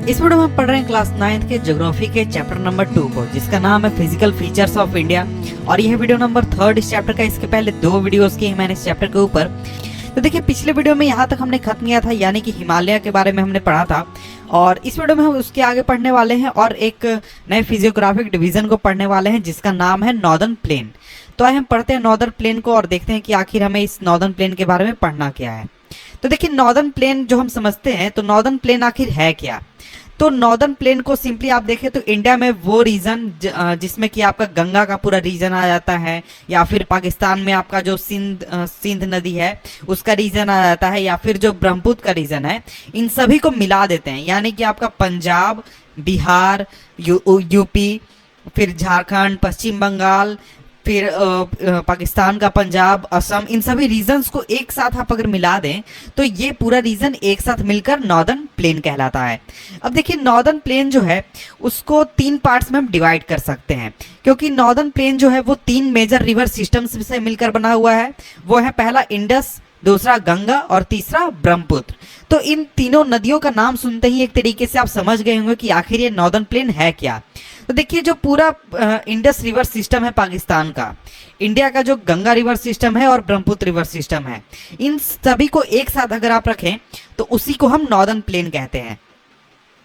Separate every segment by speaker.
Speaker 1: इस वीडियो में हम पढ़ रहे हैं क्लास 9th के ज्योग्राफी के चैप्टर नंबर 2 को, जिसका नाम है फिजिकल फीचर्स ऑफ इंडिया। और यह वीडियो नंबर 3 इस चैप्टर का। इसके पहले 2 वीडियोस की मैंने इस चैप्टर के ऊपर। तो देखिए, पिछले वीडियो में यहाँ तक हमने खत्म किया था, यानी कि हिमालय के बारे में हमने पढ़ा था। और इस वीडियो में हम उसके आगे पढ़ने वाले हैं और एक नए फिजियोग्राफिक डिवीजन को पढ़ने वाले हैं, जिसका नाम है नॉर्दर्न प्लेन। तो आइए हम पढ़ते हैं नॉर्दर्न प्लेन को और देखते हैं कि आखिर हमें इस नॉर्दर्न प्लेन के बारे में पढ़ना क्या है। तो देखिए, नॉर्दर्न प्लेन जो हम समझते हैं, तो नॉर्दर्न प्लेन आखिर है क्या। तो नॉर्दर्न प्लेन को सिंपली आप देखें तो इंडिया में वो रीजन जिसमें कि आपका गंगा का पूरा रीजन आ जाता है, या फिर पाकिस्तान में आपका जो सिंध नदी है उसका रीजन आ जाता है, या फिर जो ब्रह्मपुत्र का रीजन है, इन सभी को मिला देते हैं। यानी कि आपका पंजाब, बिहार, यूपी, फिर झारखंड, पश्चिम बंगाल, फिर पाकिस्तान का पंजाब, असम, इन सभी रीजन्स को एक साथ आप अगर मिला दें तो ये पूरा रीजन एक साथ मिलकर नॉर्दर्न प्लेन कहलाता है। अब देखिए, नॉर्दर्न प्लेन जो है उसको 3 पार्ट्स में हम डिवाइड कर सकते हैं, क्योंकि नॉर्दर्न प्लेन जो है वो 3 मेजर रिवर सिस्टम्स से मिलकर बना हुआ है। वो है पहला इंडस, दूसरा गंगा और तीसरा ब्रह्मपुत्र। तो इन तीनों नदियों का नाम सुनते ही एक तरीके से आप समझ गए होंगे कि आखिर ये नॉर्दर्न प्लेन है क्या। तो देखिए, जो पूरा इंडस रिवर सिस्टम है पाकिस्तान का, इंडिया का जो गंगा रिवर सिस्टम है और ब्रह्मपुत्र रिवर सिस्टम है, इन सभी को एक साथ अगर आप रखें तो उसी को हम नॉर्दर्न प्लेन कहते हैं।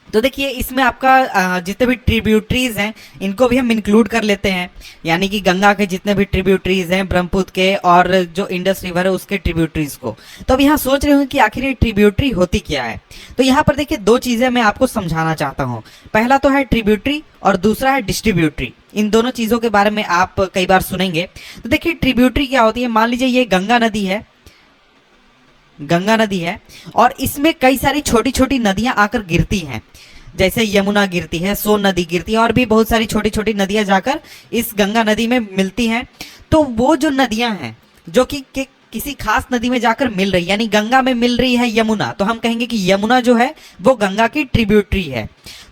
Speaker 1: तो देखिए, इसमें आपका जितने भी ट्रिब्यूटरीज हैं इनको भी हम इंक्लूड कर लेते हैं, यानी कि गंगा के जितने भी ट्रिब्यूटरीज हैं, ब्रह्मपुत्र के और जो इंडस रिवर है उसके ट्रिब्यूटरीज को। तो अब यहाँ सोच रहे हो कि आखिर ये ट्रिब्यूटरी होती क्या है। तो यहाँ पर देखिए, 2 चीजें मैं आपको समझाना चाहता हूँ। पहला तो है ट्रिब्यूटरी और दूसरा है डिस्ट्रीब्यूटरी। इन दोनों चीजों के बारे में आप कई बार सुनेंगे। तो देखिए, ट्रिब्यूटरी क्या होती है। मान लीजिए ये गंगा नदी है और इसमें कई सारी छोटी छोटी नदियां आकर गिरती हैं, जैसे यमुना गिरती है, सोन नदी गिरती है, और भी बहुत सारी छोटी छोटी नदियां जाकर इस गंगा नदी में मिलती हैं। तो वो जो नदियां हैं जो कि किसी खास नदी में जाकर मिल रही, यानी गंगा में मिल रही है यमुना, तो हम कहेंगे कि यमुना जो है वो गंगा की ट्रिब्यूटरी है।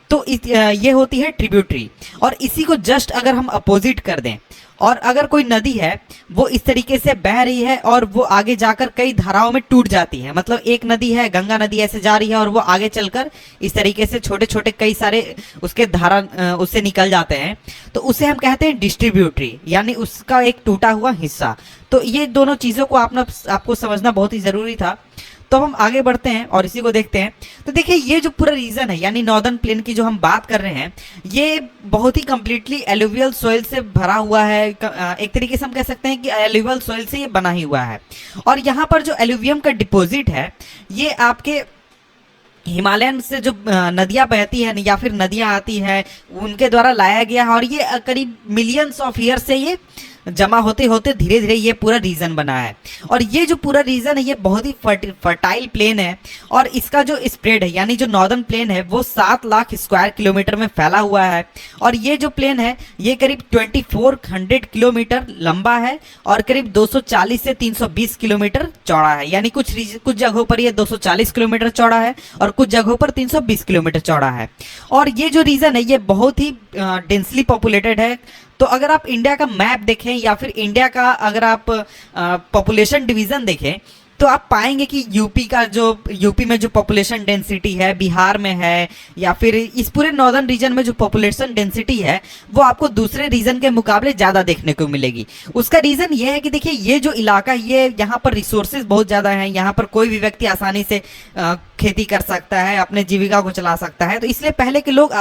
Speaker 1: तो ये होती है ट्रिब्यूटरी। और इसी को जस्ट अगर हम अपोजिट कर दें, और अगर कोई नदी है वो इस तरीके से बह रही है और वो आगे जाकर कई धाराओं में टूट जाती है, मतलब एक नदी है, गंगा नदी ऐसे जा रही है और वो आगे चलकर इस तरीके से छोटे छोटे कई सारे उसके धारा उससे निकल जाते हैं, तो उसे हम कहते हैं डिस्ट्रीब्यूटरी, यानी उसका एक टूटा हुआ हिस्सा। तो ये दोनों चीज़ों को आपको समझना बहुत ही ज़रूरी था। तो हम आगे बढ़ते हैं और इसी को देखते हैं। तो देखिए, ये जो पूरा रीजन है, यानी नॉर्दर्न प्लेन की जो हम बात कर रहे हैं, ये बहुत ही कंप्लीटली एलुवियल सॉइल से भरा हुआ है। एक तरीके से हम कह सकते हैं कि एलुवियल सॉइल से ये बना ही हुआ है। और यहाँ पर जो एलुवियम का डिपॉजिट है, ये आपके हिमालयन से जो नदियां बहती है या फिर नदियां आती है उनके द्वारा लाया गया है, और ये करीब मिलियंस ऑफ ईयर से ये जमा होते होते धीरे धीरे ये पूरा रीजन बना है। और ये जो पूरा रीजन है ये बहुत ही फर्टाइल प्लेन है, और इसका जो स्प्रेड है, यानी जो नॉर्दर्न प्लेन है, वो 7 लाख स्क्वायर किलोमीटर में फैला हुआ है। और ये जो प्लेन है ये करीब 2400 किलोमीटर लंबा है और करीब 240 से 320 किलोमीटर चौड़ा है। यानी कुछ जगहों पर ये 240 किलोमीटर चौड़ा है और कुछ जगहों पर 320 किलोमीटर चौड़ा है। और ये जो रीजन है ये बहुत ही डेंसली पॉपुलेटेड है। तो अगर आप इंडिया का मैप देखें या फिर इंडिया का अगर आप पॉपुलेशन डिवीजन देखें, तो आप पाएंगे कि यूपी में जो पॉपुलेशन डेंसिटी है, बिहार में है, या फिर इस पूरे नॉर्दर्न रीजन में जो पॉपुलेशन डेंसिटी है वो आपको दूसरे रीजन के मुकाबले ज़्यादा देखने को मिलेगी। उसका रीज़न ये है कि देखिए, ये जो इलाका है ये यहाँ पर रिसोर्सेज बहुत ज़्यादा हैं, यहाँ पर कोई भी व्यक्ति आसानी से खेती कर सकता है, अपने जीविका को चला सकता है। तो इसलिए पहले के लोग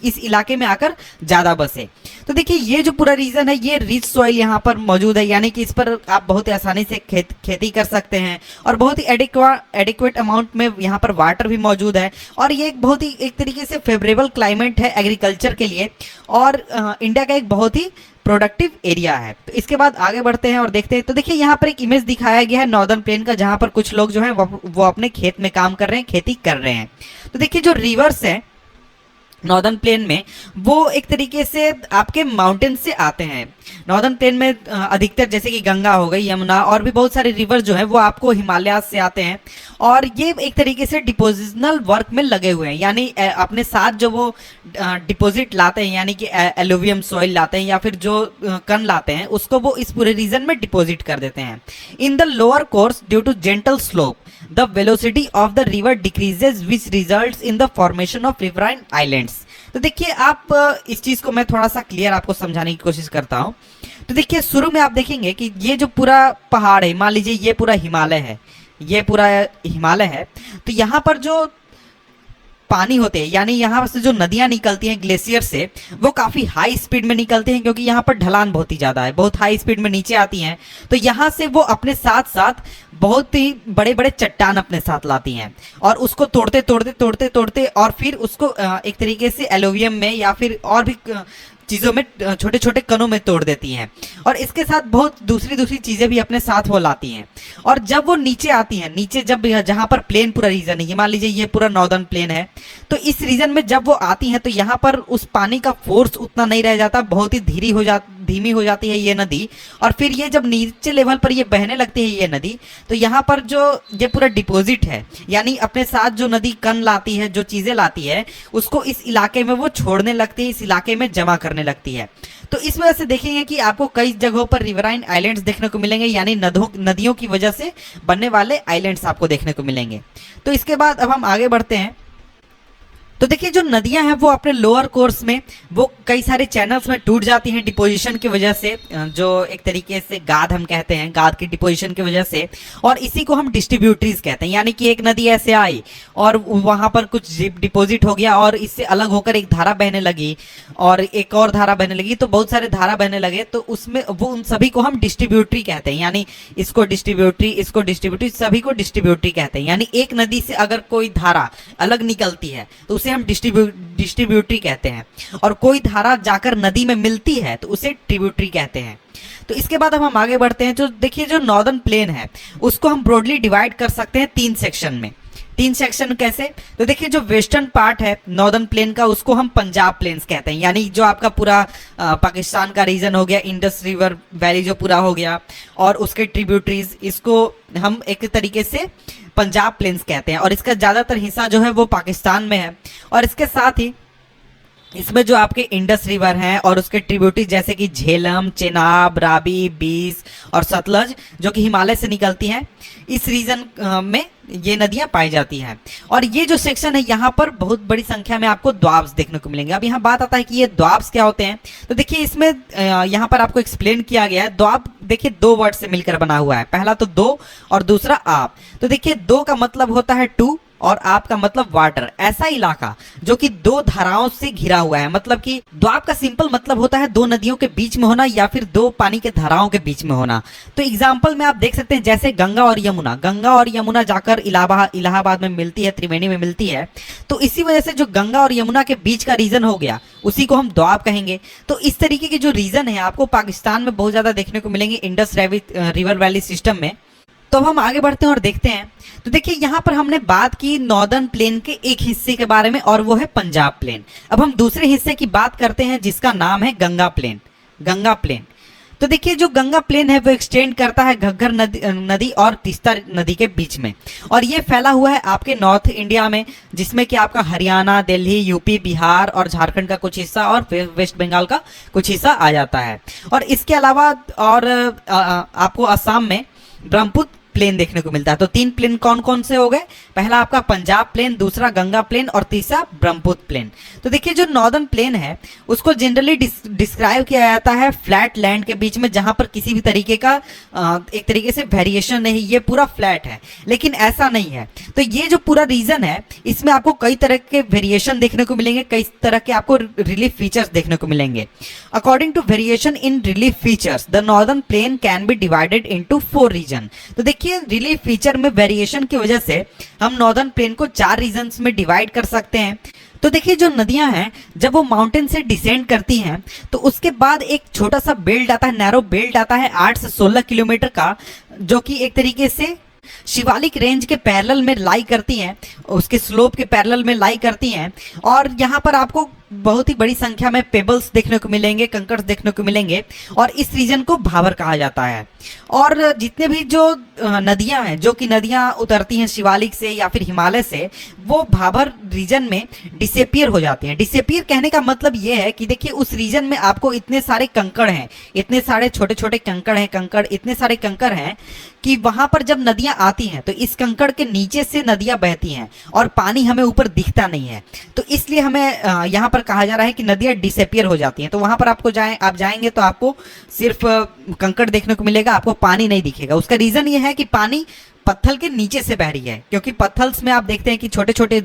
Speaker 1: इस इलाके में आकर ज़्यादा बसे। तो देखिए, ये जो पूरा रीजन है ये रिच सॉइल यहाँ पर मौजूद है, यानी कि इस पर आप बहुत ही आसानी से खेती कर सकते हैं, और बहुत ही एडिक्वेट अमाउंट में यहाँ पर वाटर भी मौजूद है। और ये एक बहुत ही एक तरीके से फेवरेबल क्लाइमेट है एग्रीकल्चर के लिए, और इंडिया का एक बहुत ही प्रोडक्टिव एरिया है। तो इसके बाद आगे बढ़ते हैं और देखते हैं। तो देखिए, यहाँ पर एक इमेज दिखाया गया है नॉर्दर्न प्लेन का, जहाँ पर कुछ लोग जो है वो अपने खेत में काम कर रहे हैं, खेती कर रहे हैं। तो देखिए, जो रिवर्स है नॉर्दर्न प्लेन में वो एक तरीके से आपके माउंटेन से आते हैं। नॉर्दर्न प्लेन में अधिकतर जैसे कि गंगा हो गई, यमुना, और भी बहुत सारे रिवर जो है वो आपको हिमालय से आते हैं, और ये एक तरीके से डिपोजिशनल वर्क में लगे हुए हैं, यानी अपने साथ जो वो डिपॉजिट लाते हैं, यानी कि एलुवियम सॉइल लाते हैं या फिर जो कण लाते हैं उसको वो इस पूरे रीजन में डिपॉजिट कर देते हैं। In the lower course due to gentle slope the velocity of the river decreases which results in the formation of riverine islands. तो देखिए आप इस चीज को मैं थोड़ा सा क्लियर आपको समझाने की कोशिश करता हूँ। तो देखिए शुरू में आप देखेंगे कि ये जो पूरा पहाड़ है, मान लीजिए ये पूरा हिमालय है, ये पूरा हिमालय है, तो यहाँ पर जो पानी होते हैं, यानी यहाँ से जो नदियां निकलती हैं ग्लेशियर से, वो काफी हाई स्पीड में निकलते हैं, क्योंकि यहाँ पर ढलान बहुत ही ज्यादा है, बहुत हाई स्पीड में नीचे आती हैं। तो यहाँ से वो अपने साथ साथ बहुत ही बड़े बड़े चट्टान अपने साथ लाती हैं, और उसको तोड़ते तोड़ते तोड़ते तोड़ते और फिर उसको एक तरीके से एलोवियम में या फिर और भी चीज़ों में छोटे छोटे कणों में तोड़ देती हैं, और इसके साथ बहुत दूसरी दूसरी चीज़ें भी अपने साथ वो लाती हैं। और जब वो नीचे आती हैं, नीचे जब जहाँ पर प्लेन पूरा रीजन है, ये मान लीजिए ये पूरा नॉर्दर्न प्लेन है, तो इस रीजन में जब वो आती हैं तो यहाँ पर उस पानी का फोर्स उतना नहीं रह जाता, बहुत ही धीमी हो जाती है ये नदी। और फिर ये जब नीचे लेवल पर ये बहने लगती है ये नदी, तो यहाँ पर जो ये पूरा डिपॉजिट है, यानी अपने साथ जो नदी कण लाती है, जो चीज़ें लाती है, उसको इस इलाके में वो छोड़ने लगती है, इस इलाके में जमा करने लगती है। तो इस वजह से देखेंगे कि आपको कई जगहों पर रिवराइन आइलैंड्स देखने को मिलेंगे, यानी नदियों की वजह से बनने वाले आइलैंड्स आपको देखने को मिलेंगे। तो इसके बाद अब हम आगे बढ़ते हैं। तो देखिए जो नदियां हैं वो अपने लोअर कोर्स में वो कई सारे चैनल्स में टूट जाती हैं डिपोजिशन की वजह से, जो एक तरीके से गाद हम कहते हैं, गाद की डिपोजिशन की वजह से, और इसी को हम डिस्ट्रीब्यूटरीज कहते हैं। यानी कि एक नदी ऐसे आई और वहां पर कुछ डिपॉजिट हो गया और इससे अलग होकर एक धारा बहने लगी और एक और धारा बहने लगी, तो बहुत सारे धारा बहने लगे, तो उसमें वो उन सभी को हम डिस्ट्रीब्यूटरी कहते हैं। यानी इसको डिस्ट्रीब्यूटरी, इसको डिस्ट्रीब्यूटरी, सभी को डिस्ट्रीब्यूटरी कहते हैं। यानी एक नदी से अगर कोई धारा अलग निकलती है तो उसे हम डिस्ट्रीब्यूटरी कहते हैं, और कोई धारा जाकर नदी में मिलती है तो उसे ट्रिब्यूटरी कहते हैं। तो इसके बाद अब हम आगे बढ़ते हैं। जो देखिए जो नॉर्दर्न प्लेन है उसको हम ब्रॉडली डिवाइड कर सकते हैं 3 सेक्शन में। 3 सेक्शन कैसे? तो देखिए जो वेस्टर्न पार्ट है नॉर्दर्न प्लेन का, उसको हम पंजाब प्लेन्स कहते हैं। यानी जो आपका पूरा पाकिस्तान का रीजन हो गया, इंडस रिवर वैली जो पूरा हो गया, और उसके ट्रिब्यूटरीज, इसको हम एक तरीके से पंजाब प्लेन्स कहते हैं। और इसका ज़्यादातर हिस्सा जो है वो पाकिस्तान में है। और इसके साथ ही इसमें जो आपके इंडस रिवर हैं और उसके ट्रिब्यूटरीज जैसे कि झेलम, चेनाब, रावी, बीस और सतलज, जो कि हिमालय से निकलती हैं, इस रीजन में ये नदियां पाई जाती हैं। और ये जो सेक्शन है यहाँ पर बहुत बड़ी संख्या में आपको द्वाब्स देखने को मिलेंगे। अब यहाँ बात आता है कि ये द्वाब्स क्या होते हैं। तो देखिए इसमें यहाँ पर आपको एक्सप्लेन किया गया है। द्वाब देखिए 2 वर्ड से मिलकर बना हुआ है, पहला तो दो और दूसरा आप। तो देखिए दो का मतलब होता है टू और आप का मतलब वाटर, ऐसा इलाका जो कि 2 धाराओं से घिरा हुआ है। मतलब कि द्वाब का सिंपल मतलब होता है 2 नदियों के बीच में होना या फिर 2 पानी के धाराओं के बीच में होना। तो एग्जाम्पल में आप देख सकते हैं जैसे गंगा और यमुना जाकर इलाहाबाद में मिलती है, त्रिवेणी में मिलती है। तो इसी वजह से जो गंगा और यमुना के बीच का रीजन हो गया उसी को हम द्वाब कहेंगे। तो इस तरीके के जो रीजन है आपको पाकिस्तान में बहुत ज्यादा देखने को मिलेंगे इंडस रिवर वैली सिस्टम में। तो हम आगे बढ़ते हैं और देखते हैं। तो देखिए यहाँ पर हमने बात की नॉर्दर्न प्लेन के एक हिस्से के बारे में और वो है पंजाब प्लेन। अब हम दूसरे हिस्से की बात करते हैं जिसका नाम है गंगा प्लेन। तो देखिए जो गंगा प्लेन है वो एक्सटेंड करता है घग्गर नदी और तीस्ता नदी के बीच में, और ये फैला हुआ है आपके नॉर्थ इंडिया में, जिसमें कि आपका हरियाणा, दिल्ली, यूपी, बिहार और झारखंड का कुछ हिस्सा और वेस्ट बंगाल का कुछ हिस्सा आ जाता है। और इसके अलावा और आपको असम में ब्रह्मपुत्र प्लेन देखने को मिलता है। तो 3 प्लेन कौन कौन से हो गए? पहला आपका पंजाब प्लेन, दूसरा गंगा प्लेन और तीसरा ब्रह्मपुत्र प्लेन। तो देखिए जो नॉर्दर्न प्लेन है उसको जनरली डिस्क्राइब किया जाता है फ्लैट लैंड के बीच में, जहां पर किसी भी तरीके का एक तरीके से वेरिएशन नहीं, ये पूरा फ्लैट है। लेकिन ऐसा नहीं है। तो ये जो पूरा रीजन है इसमें आपको कई तरह के वेरिएशन देखने को मिलेंगे, कई तरह के आपको रिलीफ फीचर्स देखने को मिलेंगे। According to variation in relief features the northern plain can be divided into 4 region. तो देखिए रिलीफ फीचर में वेरिएशन की वजह से हम नॉर्दर्न प्लेन को 4 रीजन्स में डिवाइड कर सकते हैं। तो देखिए जो नदियां हैं जब वो माउंटेन से डिसेंड करती हैं तो उसके बाद एक छोटा सा बेल्ट आता है, नैरो बेल्ट आता है 8 से 16 किलोमीटर का, जो कि एक तरीके से शिवालिक रेंज के पैरेलल में लाई करती हैं, उसके स्लोप के पैरेलल में लाई करती हैं। और यहाँ पर आपको बहुत ही बड़ी संख्या में पेबल्स देखने को मिलेंगे, कंकड़ देखने को मिलेंगे, और इस रीजन को भाबर कहा जाता है। और जितने भी जो नदियां हैं, जो कि नदियां उतरती हैं शिवालिक से या फिर हिमालय से, वो भाबर रीजन में डिसेपियर हो जाती हैं। डिसेपियर कहने का मतलब ये है कि देखिए उस रीजन में आपको इतने सारे कंकड़ हैं, इतने सारे छोटे छोटे कंकड़ हैं, कंकड़ इतने सारे कंकड़ हैं कि वहां पर जब नदियां आती हैं तो इस कंकड़ के नीचे से नदियां बहती हैं और पानी हमें ऊपर दिखता नहीं है। तो इसलिए हमें यहाँ पर कहा जा रहा है कि नदियां डिसेपियर हो जाती हैं। तो वहां पर आप जाएंगे तो आपको सिर्फ कंकड़ देखने को मिलेगा, आपको पानी नहीं दिखेगा। उसका रीजन ये है कि पानी पत्थल के नीचे से बह रही है, क्योंकि पत्थल्स में आप देखते हैं कि छोटे छोटे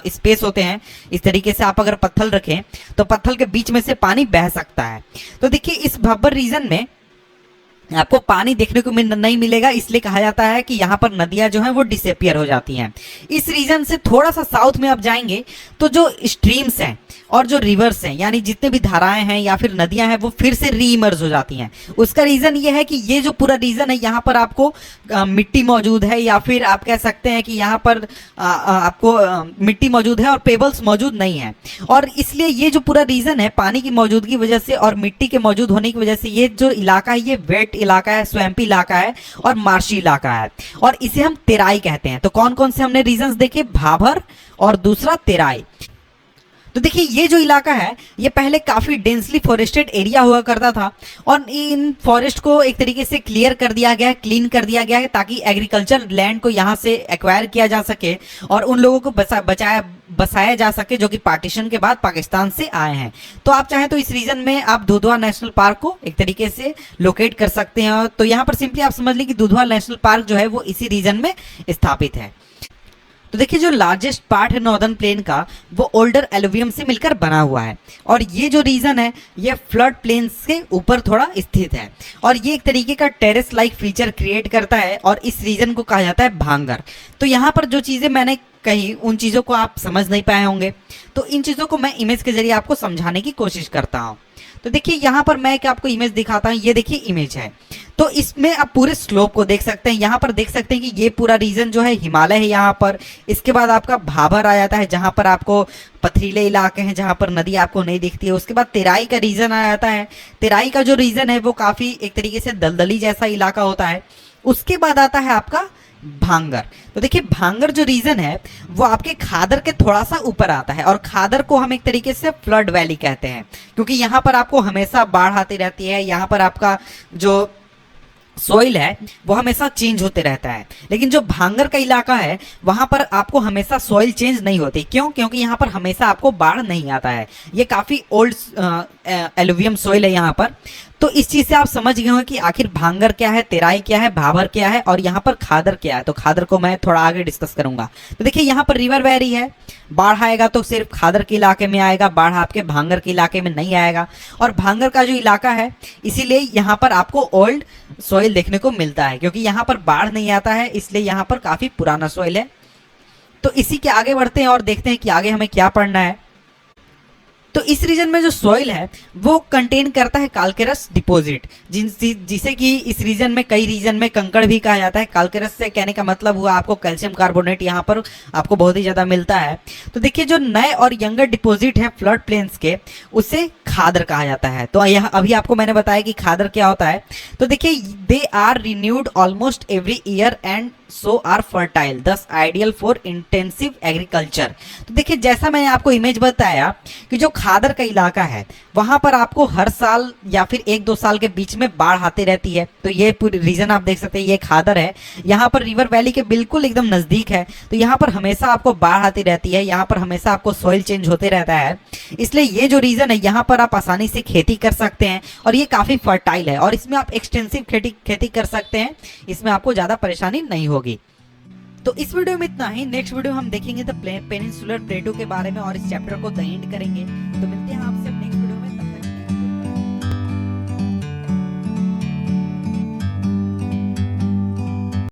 Speaker 1: स्पेस होते हैं। इस तरीके से आप अगर पत्थल रखें तो पत्थल के बीच में से पानी बह सकता है। तो देखिए इस भाबर रीजन में आपको पानी देखने को नहीं मिलेगा, इसलिए कहा जाता है कि यहाँ पर नदियां जो हैं वो डिसेपियर हो जाती हैं। इस रीजन से थोड़ा सा साउथ में आप जाएंगे तो जो स्ट्रीम्स हैं और जो रिवर्स हैं, यानी जितने भी धाराएं हैं या फिर नदियां हैं, वो फिर से रीइमर्ज हो जाती हैं। उसका रीजन ये है कि ये जो पूरा रीजन है, यहाँ पर आपको मिट्टी मौजूद है, या फिर आप कह सकते हैं कि यहाँ पर आपको मिट्टी मौजूद है और पेबल्स मौजूद नहीं है। और इसलिए ये जो पूरा रीजन है, पानी की मौजूदगी वजह से और मिट्टी के मौजूद होने की वजह से, ये जो इलाका है ये वेट इलाका है, स्वैम्पी इलाका है और मार्शी इलाका है, और इसे हम तेराई कहते हैं। तो कौन कौन से हमने रीजंस देखे? भाबर और दूसरा तेराई। तो देखिए ये जो इलाका है ये पहले काफी डेंसली फॉरेस्टेड एरिया हुआ करता था, और इन फॉरेस्ट को एक तरीके से क्लियर कर दिया गया है, क्लीन कर दिया गया है, ताकि एग्रीकल्चर लैंड को यहाँ से एक्वायर किया जा सके और उन लोगों को बसाया जा सके जो कि पार्टीशन के बाद पाकिस्तान से आए हैं। तो आप चाहें तो इस रीजन में आप दुधवा नेशनल पार्क को एक तरीके से लोकेट कर सकते हैं। तो यहाँ पर सिंपली आप समझ लीजिए कि दुधवा नेशनल पार्क जो है वो इसी रीजन में स्थापित है। तो देखिए जो लार्जेस्ट पार्ट है नॉर्दर्न प्लेन का, वो ओल्डर एलुवियम से मिलकर बना हुआ है, और ये जो रीजन है ये फ्लड प्लेन्स के ऊपर थोड़ा स्थित है, और ये एक तरीके का टेरेस लाइक फीचर क्रिएट करता है, और इस रीजन को कहा जाता है भांगर। तो यहाँ पर जो चीज़ें मैंने कही उन चीज़ों को आप समझ नहीं पाए होंगे, तो इन चीज़ों को मैं इमेज के जरिए आपको समझाने की कोशिश करता हूँ। तो देखिए यहाँ पर मैं आपको इमेज दिखाता हूँ, ये देखिए इमेज है। तो इसमें आप पूरे स्लोप को देख सकते हैं। यहाँ पर देख सकते हैं कि ये पूरा रीजन जो है हिमालय है यहाँ पर। इसके बाद आपका भाबर आ जाता है जहाँ पर आपको पथरीले इलाके हैं, जहाँ पर नदी आपको नहीं दिखती है। उसके बाद तेराई का रीजन आ जाता है। तेराई का जो रीजन है वो काफ़ी एक तरीके से दलदली जैसा इलाका होता है। उसके बाद आता है आपका भांगर। तो देखिए भांगर जो रीजन है वो आपके खादर के थोड़ा सा ऊपर आता है, और खादर को हम एक तरीके से फ्लड वैली कहते हैं, क्योंकि यहाँ पर आपको हमेशा बाढ़ आती रहती है। यहाँ पर आपका जो सोइल है वो हमेशा चेंज होते रहता है। लेकिन जो भांगर का इलाका है वहां पर आपको हमेशा सोइल चेंज नहीं होती। क्यों? क्योंकि यहाँ पर हमेशा आपको बाढ़ नहीं आता है। ये काफी ओल्ड एलुवियम सोइल है यहाँ पर। तो इस चीज से आप समझ गए हो कि आखिर भांगर क्या है, तेराई क्या है, भाबर क्या है, और यहाँ पर खादर क्या है। तो खादर को मैं थोड़ा आगे डिस्कस करूंगा। तो देखिए यहाँ पर रिवर वैली है, बाढ़ आएगा तो सिर्फ खादर के इलाके में आएगा, बाढ़ आपके भांगर के इलाके में नहीं आएगा। और भांगर का जो इलाका है इसीलिए यहाँ पर आपको ओल्ड सोइल देखने को मिलता है, क्योंकि यहाँ पर बाढ़ नहीं आता है, इसलिए यहाँ पर काफी पुराना सोइल है। तो इसी के आगे बढ़ते हैं और देखते हैं कि आगे हमें क्या पढ़ना है। तो इस रीजन में जो सॉइल है वो कंटेन करता है कैल्केरस डिपॉजिट, जिसे कि इस रीजन में कई रीजन में कंकड़ भी कहा जाता है। कैल्केरस से कहने का मतलब हुआ आपको कैल्शियम कार्बोनेट यहाँ पर आपको बहुत ही ज़्यादा मिलता है। तो देखिए जो नए और यंगर डिपॉजिट है फ्लड प्लेन्स के, उसे खादर कहा जाता है। तो यह अभी आपको मैंने बताया कि खादर क्या होता है। तो देखिए they are renewed almost every year and so are fertile, thus ideal for intensive agriculture. तो देखिए जैसा मैंने आपको इमेज बताया कि जो खादर का इलाका है वहां पर आपको हर साल या फिर 1-2 साल के बीच में बाढ़ आती रहती है। तो ये पूरी रीजन आप देख सकते हैं, ये खादर है, यहाँ पर रिवर वैली के बिल्कुल एकदम नजदीक है। तो यहाँ पर हमेशा आपको बाढ़ आती रहती है, यहाँ पर हमेशा आपको सॉइल चेंज होते रहता है। इसलिए ये जो रीजन है यहाँ पर आप आसानी से खेती कर सकते हैं और ये काफी फर्टाइल है और इसमें आप एक्सटेंसिव खेती कर सकते हैं, इसमें आपको ज्यादा परेशानी नहीं होगी। तो इस वीडियो में इतना ही। नेक्स्ट वीडियो हम देखेंगे द पेनिनसुलर प्लेटो के बारे में और इस चैप्टर को द एंड करेंगे। तो मिलते हैं आपसे।